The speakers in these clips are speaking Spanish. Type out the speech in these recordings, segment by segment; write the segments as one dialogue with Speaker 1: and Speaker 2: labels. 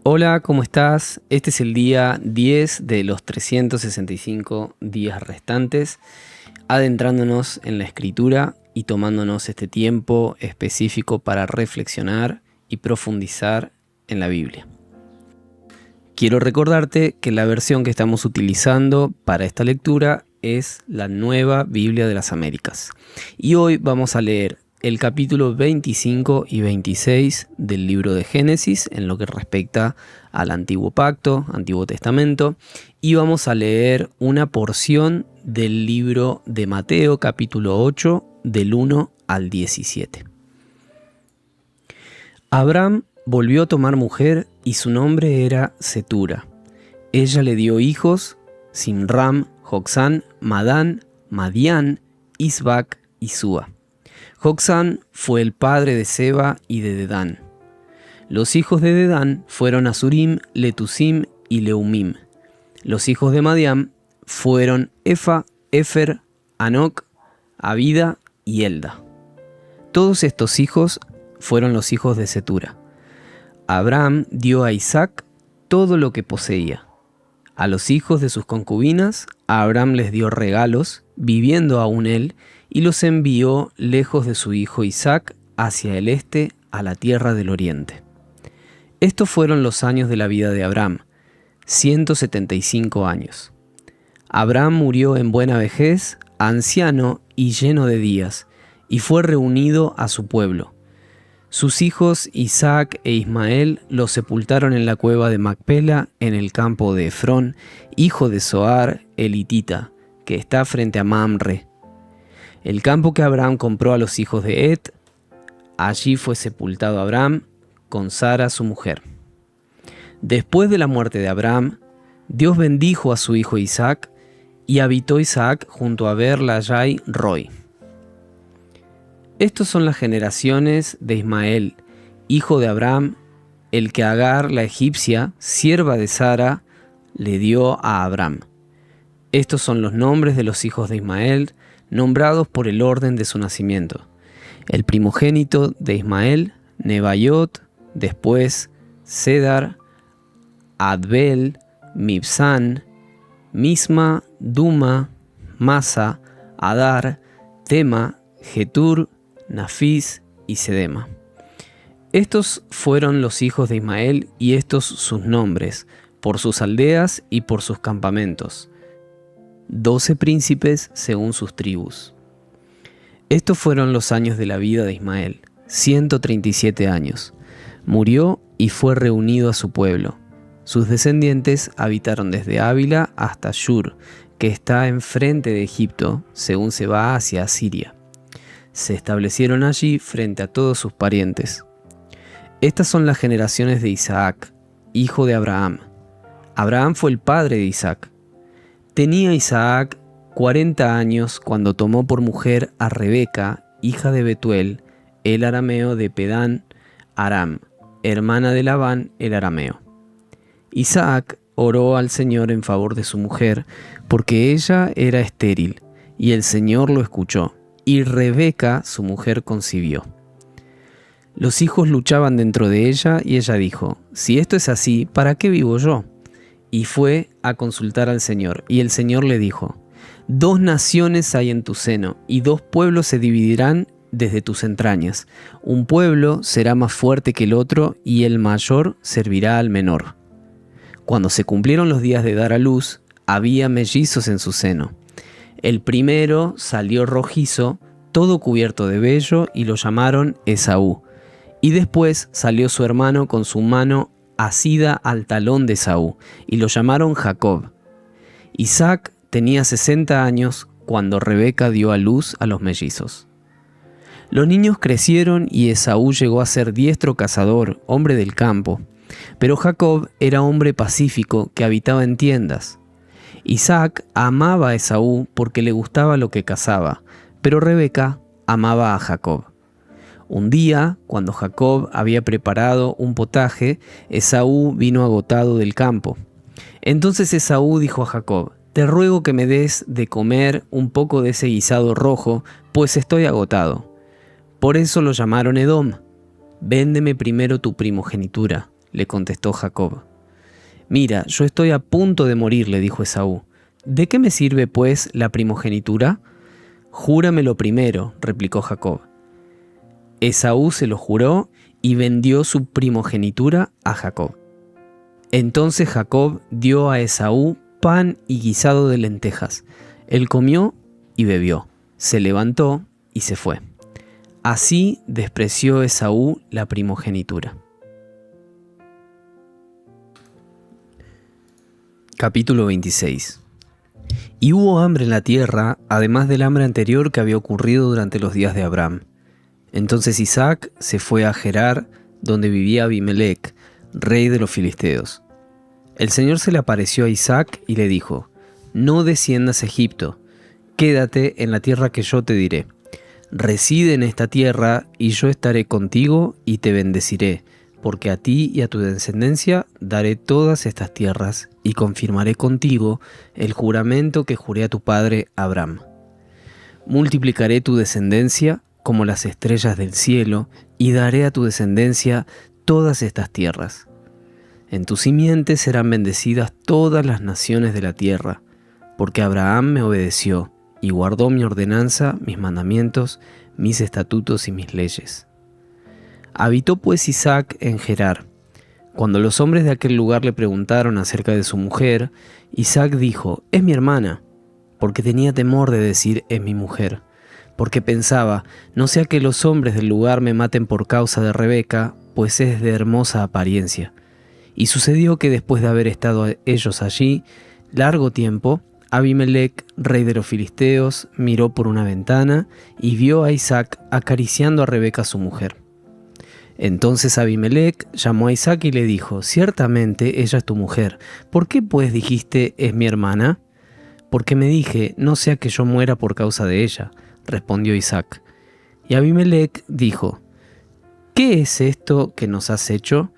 Speaker 1: Hola, ¿cómo estás? Este es el día 10 de los 365 días restantes, adentrándonos en la escritura y tomándonos este tiempo específico para reflexionar y profundizar en la Biblia. Quiero recordarte que la versión que estamos utilizando para esta lectura es la Nueva Biblia de las Américas. Y hoy vamos a leer el capítulo 25 y 26 del libro de Génesis en lo que respecta al Antiguo Pacto, Antiguo Testamento, y vamos a leer una porción del libro de Mateo, capítulo 8, del 1 al 17. Abraham volvió a tomar mujer y su nombre era Cetura. Ella le dio hijos: Simram, Joksán, Madán, Madián, Isbac y Súa. Joksán fue el padre de Seba y de Dedán. Los hijos de Dedán fueron Asurim, Letusim y Leumim. Los hijos de Madián fueron Efa, Efer, Anoc, Abida y Elda. Todos estos hijos fueron los hijos de Cetura. Abraham dio a Isaac todo lo que poseía. A los hijos de sus concubinas, Abraham les dio regalos, viviendo aún él, y los envió lejos de su hijo Isaac hacia el este, a la tierra del oriente. Estos fueron los años de la vida de Abraham, 175 años. Abraham murió en buena vejez, anciano y lleno de días, y fue reunido a su pueblo. Sus hijos Isaac e Ismael los sepultaron en la cueva de Macpela, en el campo de Efrón, hijo de Zohar el hitita, que está frente a Mamre, el campo que Abraham compró a los hijos de Et. Allí fue sepultado Abraham con Sara su mujer. Después de la muerte de Abraham, Dios bendijo a su hijo Isaac, y habitó Isaac junto a Beer-lahai Roi. Estos son las generaciones de Ismael, hijo de Abraham, el que Agar la egipcia, sierva de Sara, le dio a Abraham. Estos son los nombres de los hijos de Ismael, nombrados por el orden de su nacimiento. El primogénito de Ismael, Nebaiot, después Cedar, Adbel, Mibsán, Misma, Duma, Masa, Adar, Tema, Getur, Nafis y Sedema. Estos fueron los hijos de Ismael, y estos sus nombres, por sus aldeas y por sus campamentos. 12 príncipes según sus tribus. Estos fueron los años de la vida de Ismael, 137 años. Murió y fue reunido a su pueblo. Sus descendientes habitaron desde Ávila hasta Shur, que está enfrente de Egipto, según se va hacia Asiria. Se establecieron allí frente a todos sus parientes. Estas son las generaciones de Isaac, hijo de Abraham. Abraham fue el padre de Isaac. Tenía Isaac 40 años cuando tomó por mujer a Rebeca, hija de Betuel, el arameo de Pedán Aram, hermana de Labán el arameo. Isaac oró al Señor en favor de su mujer, porque ella era estéril, y el Señor lo escuchó, y Rebeca, su mujer, concibió. Los hijos luchaban dentro de ella, y ella dijo: si esto es así, ¿para qué vivo yo? Y fue a consultar al Señor, y el Señor le dijo: 2 naciones hay en tu seno, y 2 pueblos se dividirán desde tus entrañas. Un pueblo será más fuerte que el otro, y el mayor servirá al menor. Cuando se cumplieron los días de dar a luz, había mellizos en su seno. El primero salió rojizo, todo cubierto de vello, y lo llamaron Esaú. Y después salió su hermano con su mano asida al talón de Esaú, y lo llamaron Jacob. Isaac tenía 60 años cuando Rebeca dio a luz a los mellizos. Los niños crecieron, y Esaú llegó a ser diestro cazador, hombre del campo. Pero Jacob era hombre pacífico que habitaba en tiendas. Isaac amaba a Esaú porque le gustaba lo que cazaba, pero Rebeca amaba a Jacob. Un día, cuando Jacob había preparado un potaje, Esaú vino agotado del campo. Entonces Esaú dijo a Jacob: te ruego que me des de comer un poco de ese guisado rojo, pues estoy agotado. Por eso lo llamaron Edom. Véndeme primero tu primogenitura, le contestó Jacob. Mira, yo estoy a punto de morir, le dijo Esaú. ¿De qué me sirve, pues, la primogenitura? Júramelo primero, replicó Jacob. Esaú se lo juró y vendió su primogenitura a Jacob. Entonces Jacob dio a Esaú pan y guisado de lentejas. Él comió y bebió, se levantó y se fue. Así despreció Esaú la primogenitura. Capítulo 26. Y hubo hambre en la tierra, además del hambre anterior que había ocurrido durante los días de Abraham. Entonces Isaac se fue a Gerar, donde vivía Abimelec, rey de los filisteos. El Señor se le apareció a Isaac y le dijo: No desciendas a Egipto, quédate en la tierra que yo te diré. Reside en esta tierra y yo estaré contigo y te bendeciré, porque a ti y a tu descendencia daré todas estas tierras y confirmaré contigo el juramento que juré a tu padre Abraham. Multiplicaré tu descendencia como las estrellas del cielo y daré a tu descendencia todas estas tierras. En tu simiente serán bendecidas todas las naciones de la tierra, porque Abraham me obedeció y guardó mi ordenanza, mis mandamientos, mis estatutos y mis leyes. Habitó pues Isaac en Gerar. Cuando los hombres de aquel lugar le preguntaron acerca de su mujer, Isaac dijo: Es mi hermana, porque tenía temor de decir es mi mujer, porque pensaba: no sea que los hombres del lugar me maten por causa de Rebeca, pues es de hermosa apariencia. Y sucedió que después de haber estado ellos allí largo tiempo, Abimelec, rey de los filisteos, miró por una ventana y vio a Isaac acariciando a Rebeca su mujer. Entonces Abimelec llamó a Isaac y le dijo: Ciertamente ella es tu mujer. ¿Por qué pues dijiste es mi hermana? Porque me dije: no sea que yo muera por causa de ella, respondió Isaac. Y Abimelec dijo: ¿Qué es esto que nos has hecho?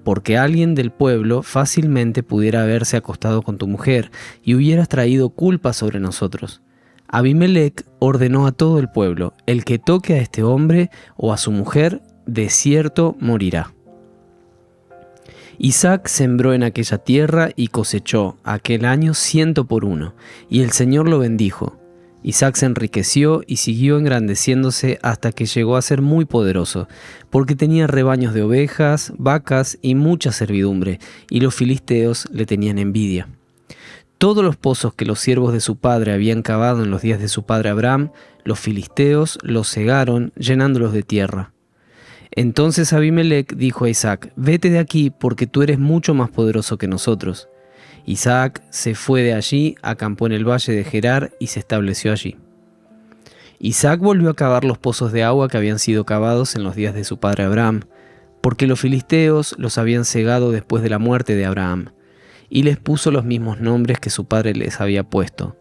Speaker 1: Porque alguien del pueblo fácilmente pudiera haberse acostado con tu mujer y hubieras traído culpa sobre nosotros. Abimelec ordenó a todo el pueblo: el que toque a este hombre o a su mujer, de cierto morirá. Isaac sembró en aquella tierra y cosechó aquel año 100 por 1, y el Señor lo bendijo. Isaac se enriqueció y siguió engrandeciéndose hasta que llegó a ser muy poderoso, porque tenía rebaños de ovejas, vacas y mucha servidumbre, y los filisteos le tenían envidia. Todos los pozos que los siervos de su padre habían cavado en los días de su padre Abraham, los filisteos los cegaron, llenándolos de tierra. Entonces Abimelec dijo a Isaac: Vete de aquí, porque tú eres mucho más poderoso que nosotros. Isaac se fue de allí, acampó en el valle de Gerar y se estableció allí. Isaac volvió a cavar los pozos de agua que habían sido cavados en los días de su padre Abraham, porque los filisteos los habían cegado después de la muerte de Abraham, y les puso los mismos nombres que su padre les había puesto.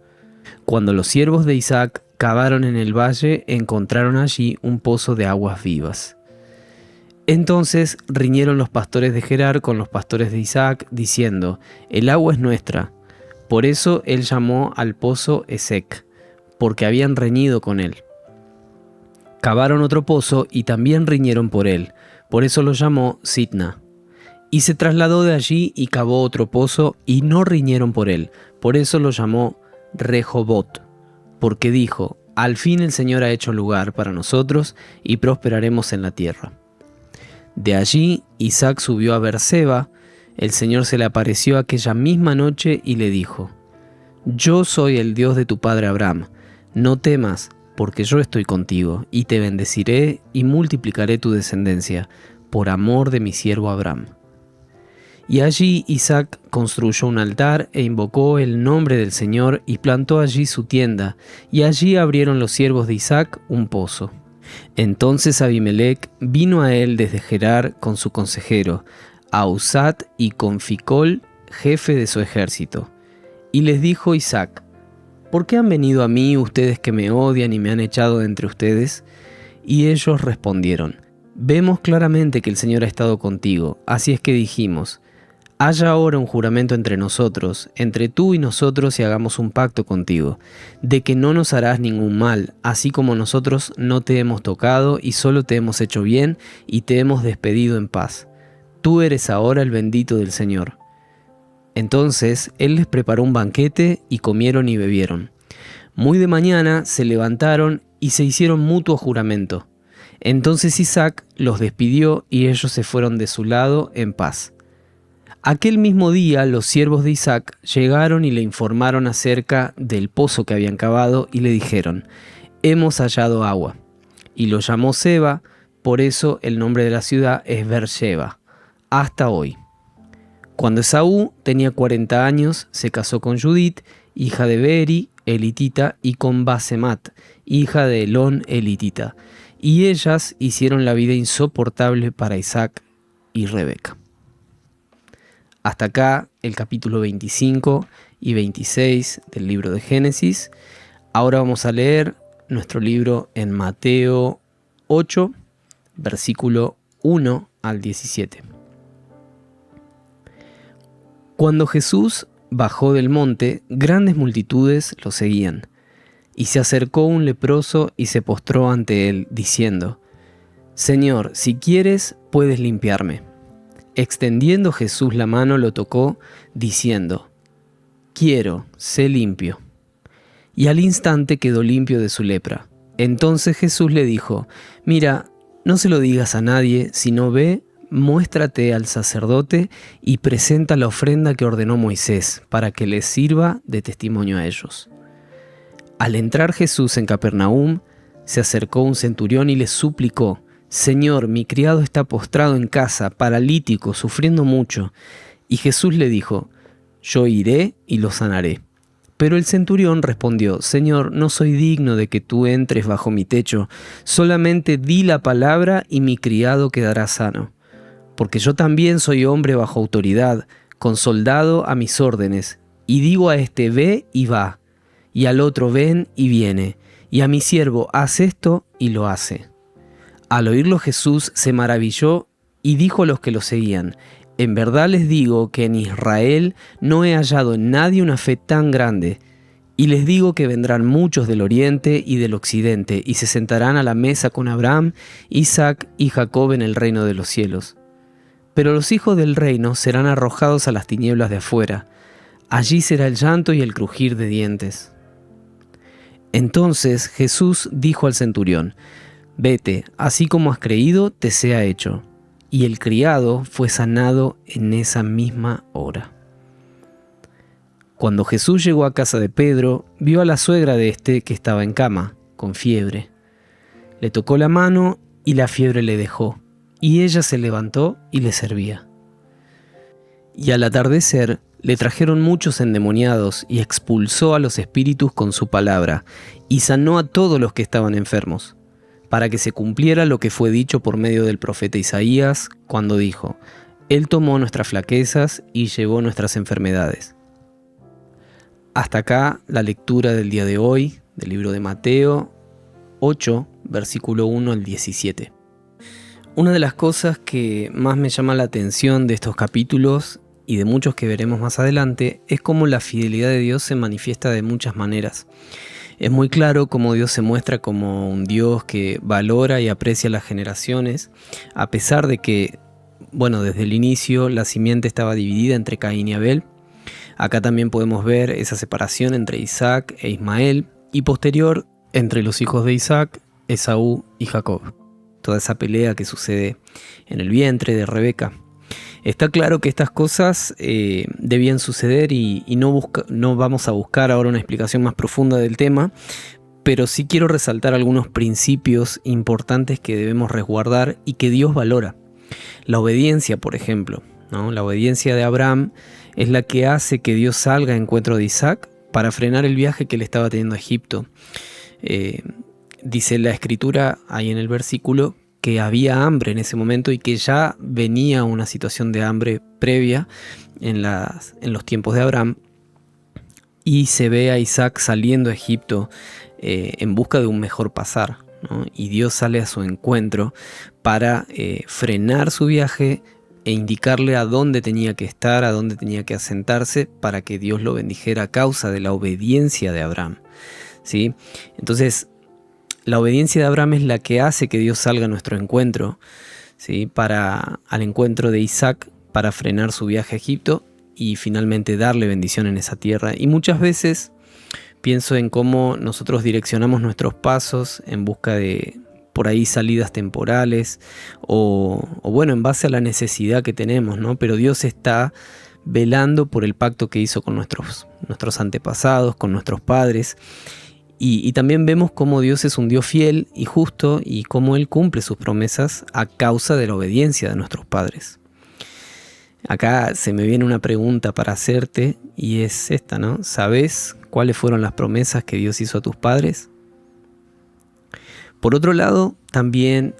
Speaker 1: Cuando los siervos de Isaac cavaron en el valle, encontraron allí un pozo de aguas vivas. Entonces riñeron los pastores de Gerar con los pastores de Isaac, diciendo: El agua es nuestra. Por eso él llamó al pozo Esek, porque habían reñido con él. Cavaron otro pozo y también riñeron por él, por eso lo llamó Sitna. Y se trasladó de allí y cavó otro pozo y no riñeron por él, por eso lo llamó Rehobot, porque dijo: Al fin el Señor ha hecho lugar para nosotros y prosperaremos en la tierra. De allí Isaac subió a Beerseba. El Señor se le apareció aquella misma noche y le dijo: Yo soy el Dios de tu padre Abraham. No temas, porque yo estoy contigo, y te bendeciré y multiplicaré tu descendencia, por amor de mi siervo Abraham. Y allí Isaac construyó un altar e invocó el nombre del Señor y plantó allí su tienda, y allí abrieron los siervos de Isaac un pozo. Entonces Abimelec vino a él desde Gerar con su consejero, Ahuzat, y con Ficol, jefe de su ejército. Y les dijo Isaac: ¿Por qué han venido a mí ustedes que me odian y me han echado de entre ustedes? Y ellos respondieron: Vemos claramente que el Señor ha estado contigo, así es que dijimos: Haya ahora un juramento entre nosotros, entre tú y nosotros, y hagamos un pacto contigo, de que no nos harás ningún mal, así como nosotros no te hemos tocado y solo te hemos hecho bien y te hemos despedido en paz. tú eres ahora el bendito del Señor. Entonces él les preparó un banquete y comieron y bebieron. Muy de mañana se levantaron y se hicieron mutuo juramento. Entonces Isaac los despidió y ellos se fueron de su lado en paz. Aquel mismo día los siervos de Isaac llegaron y le informaron acerca del pozo que habían cavado y le dijeron: hemos hallado agua. Y lo llamó Seba, por eso el nombre de la ciudad es Beer-sheba, hasta hoy. Cuando Esaú tenía 40 años, se casó con Judith, hija de Beeri, elitita, y con Basemat, hija de Elón, elitita. Y ellas hicieron la vida insoportable para Isaac y Rebeca. Hasta acá el capítulo 25 y 26 del libro de Génesis. Ahora vamos a leer nuestro libro en Mateo 8, versículo 1 al 17. Cuando Jesús bajó del monte, grandes multitudes lo seguían. Y se acercó un leproso y se postró ante él, diciendo: Señor, si quieres, puedes limpiarme. Extendiendo Jesús la mano, lo tocó, diciendo: Quiero, sé limpio. Y al instante quedó limpio de su lepra. Entonces Jesús le dijo: Mira, no se lo digas a nadie, sino ve, muéstrate al sacerdote y presenta la ofrenda que ordenó Moisés, para que les sirva de testimonio a ellos. Al entrar Jesús en Capernaum, se acercó un centurión y le suplicó: Señor, mi criado está postrado en casa, paralítico, sufriendo mucho. Y Jesús le dijo: Yo iré y lo sanaré. Pero el centurión respondió: Señor, no soy digno de que tú entres bajo mi techo, solamente di la palabra y mi criado quedará sano. Porque yo también soy hombre bajo autoridad, con soldado a mis órdenes, y digo a este: ve y va, y al otro: ven y viene, y a mi siervo: haz esto, y lo hace. Al oírlo Jesús se maravilló y dijo a los que lo seguían: En verdad les digo que en Israel no he hallado en nadie una fe tan grande. Y les digo que vendrán muchos del oriente y del occidente, y se sentarán a la mesa con Abraham, Isaac y Jacob en el reino de los cielos. Pero los hijos del reino serán arrojados a las tinieblas de afuera. Allí será el llanto y el crujir de dientes. Entonces Jesús dijo al centurión: Vete, así como has creído, te sea hecho. Y el criado fue sanado en esa misma hora. Cuando Jesús llegó a casa de Pedro, vio a la suegra de éste que estaba en cama, con fiebre. Le tocó la mano y la fiebre le dejó, y ella se levantó y le servía. Y al atardecer le trajeron muchos endemoniados y expulsó a los espíritus con su palabra, y sanó a todos los que estaban enfermos, para que se cumpliera lo que fue dicho por medio del profeta Isaías, cuando dijo: Él tomó nuestras flaquezas y llevó nuestras enfermedades. Hasta acá la lectura del día de hoy, del libro de Mateo 8, versículo 1 al 17. Una de las cosas que más me llama la atención de estos capítulos, y de muchos que veremos más adelante, es cómo la fidelidad de Dios se manifiesta de muchas maneras. Es muy claro cómo Dios se muestra como un Dios que valora y aprecia las generaciones, a pesar de que, desde el inicio la simiente estaba dividida entre Caín y Abel. Acá también podemos ver esa separación entre Isaac e Ismael, y posterior entre los hijos de Isaac, Esaú y Jacob. Toda esa pelea que sucede en el vientre de Rebeca. Está claro que estas cosas debían suceder y no vamos a buscar ahora una explicación más profunda del tema, pero sí quiero resaltar algunos principios importantes que debemos resguardar y que Dios valora. La obediencia, por ejemplo, ¿no? La obediencia de Abraham es la que hace que Dios salga a encuentro de Isaac para frenar el viaje que le estaba teniendo a Egipto. Dice la escritura ahí en el versículo que había hambre en ese momento y que ya venía una situación de hambre previa en los tiempos de Abraham, y se ve a Isaac saliendo a Egipto en busca de un mejor pasar, ¿no? Y Dios sale a su encuentro para frenar su viaje e indicarle a dónde tenía que estar, a dónde tenía que asentarse, para que Dios lo bendijera a causa de la obediencia de Abraham, ¿sí? Entonces, la obediencia de Abraham es la que hace que Dios salga a nuestro encuentro, ¿sí? Al encuentro de Isaac para frenar su viaje a Egipto y finalmente darle bendición en esa tierra. Y muchas veces pienso en cómo nosotros direccionamos nuestros pasos en busca de, por ahí, salidas temporales o bueno, en base a la necesidad que tenemos, ¿no? Pero Dios está velando por el pacto que hizo con nuestros antepasados, con nuestros padres. Y también vemos cómo Dios es un Dios fiel y justo y cómo Él cumple sus promesas a causa de la obediencia de nuestros padres. Acá se me viene una pregunta para hacerte y es esta, ¿no? ¿Sabes cuáles fueron las promesas que Dios hizo a tus padres? Por otro lado, también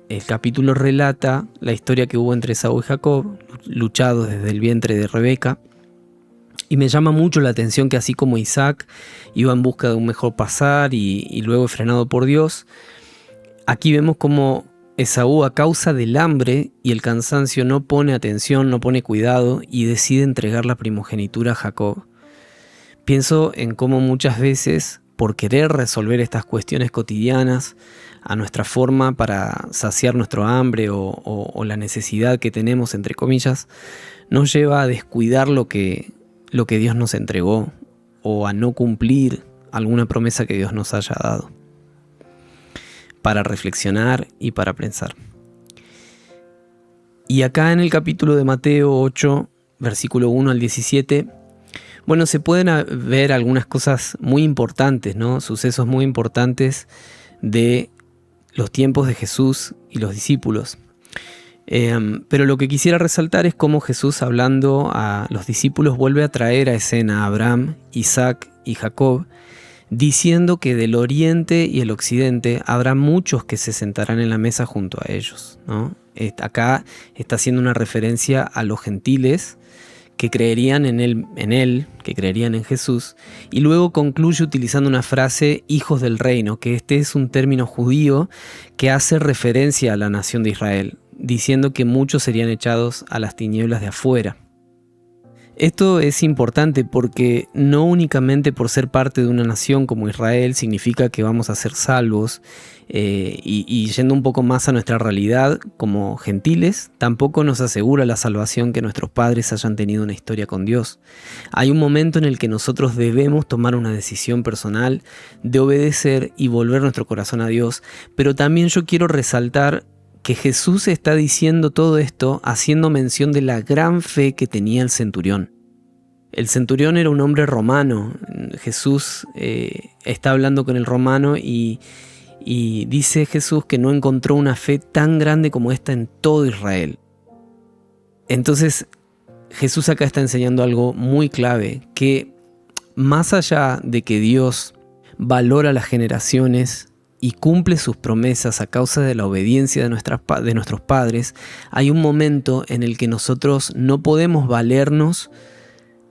Speaker 1: el capítulo relata la historia que hubo entre Esaú y Jacob, luchados desde el vientre de Rebeca. Y me llama mucho la atención que así como Isaac iba en busca de un mejor pasar y luego frenado por Dios, aquí vemos como Esaú, a causa del hambre y el cansancio, no pone atención, no pone cuidado y decide entregar la primogenitura a Jacob. Pienso en cómo muchas veces, por querer resolver estas cuestiones cotidianas a nuestra forma para saciar nuestro hambre o la necesidad que tenemos, entre comillas, nos lleva a descuidar lo que Dios nos entregó o a no cumplir alguna promesa que Dios nos haya dado. Para reflexionar y para pensar. Y acá en el capítulo de Mateo 8, versículo 1 al 17, bueno, se pueden ver algunas cosas muy importantes, ¿no? Sucesos muy importantes de los tiempos de Jesús y los discípulos. Pero lo que quisiera resaltar es cómo Jesús, hablando a los discípulos, vuelve a traer a escena a Abraham, Isaac y Jacob, diciendo que del oriente y el occidente habrá muchos que se sentarán en la mesa junto a ellos, ¿no? Acá está haciendo una referencia a los gentiles que creerían en él, que creerían en Jesús, y luego concluye utilizando una frase, hijos del reino, que este es un término judío que hace referencia a la nación de Israel, diciendo que muchos serían echados a las tinieblas de afuera. Esto es importante porque no únicamente por ser parte de una nación como Israel significa que vamos a ser salvos, y yendo un poco más a nuestra realidad como gentiles, tampoco nos asegura la salvación que nuestros padres hayan tenido una historia con Dios. Hay un momento en el que nosotros debemos tomar una decisión personal de obedecer y volver nuestro corazón a Dios, pero también yo quiero resaltar que Jesús está diciendo todo esto haciendo mención de la gran fe que tenía el centurión. El centurión era un hombre romano. Jesús está hablando con el romano y dice Jesús que no encontró una fe tan grande como esta en todo Israel. Entonces Jesús acá está enseñando algo muy clave, que más allá de que Dios valora las generaciones y cumple sus promesas a causa de la obediencia de nuestros padres, hay un momento en el que nosotros no podemos valernos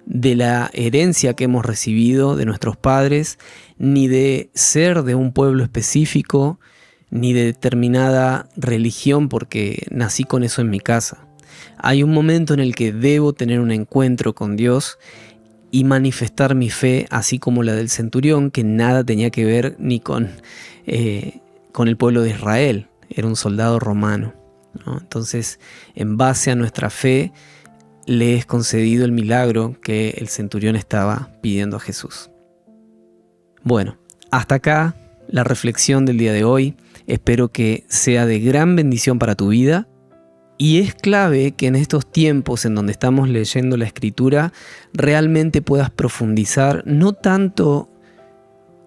Speaker 1: de la herencia que hemos recibido de nuestros padres, ni de ser de un pueblo específico, ni de determinada religión porque nací con eso en mi casa. Hay un momento en el que debo tener un encuentro con Dios y manifestar mi fe, así como la del centurión, que nada tenía que ver ni con el pueblo de Israel, era un soldado romano, ¿no? Entonces, en base a nuestra fe, le es concedido el milagro que el centurión estaba pidiendo a Jesús. Bueno, hasta acá la reflexión del día de hoy. Espero que sea de gran bendición para tu vida. Y es clave que en estos tiempos en donde estamos leyendo la Escritura, realmente puedas profundizar, no tanto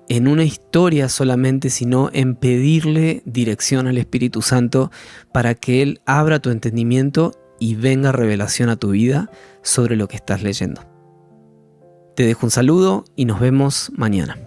Speaker 1: en una historia solamente, sino en pedirle dirección al Espíritu Santo para que Él abra tu entendimiento y venga revelación a tu vida sobre lo que estás leyendo. Te dejo un saludo y nos vemos mañana.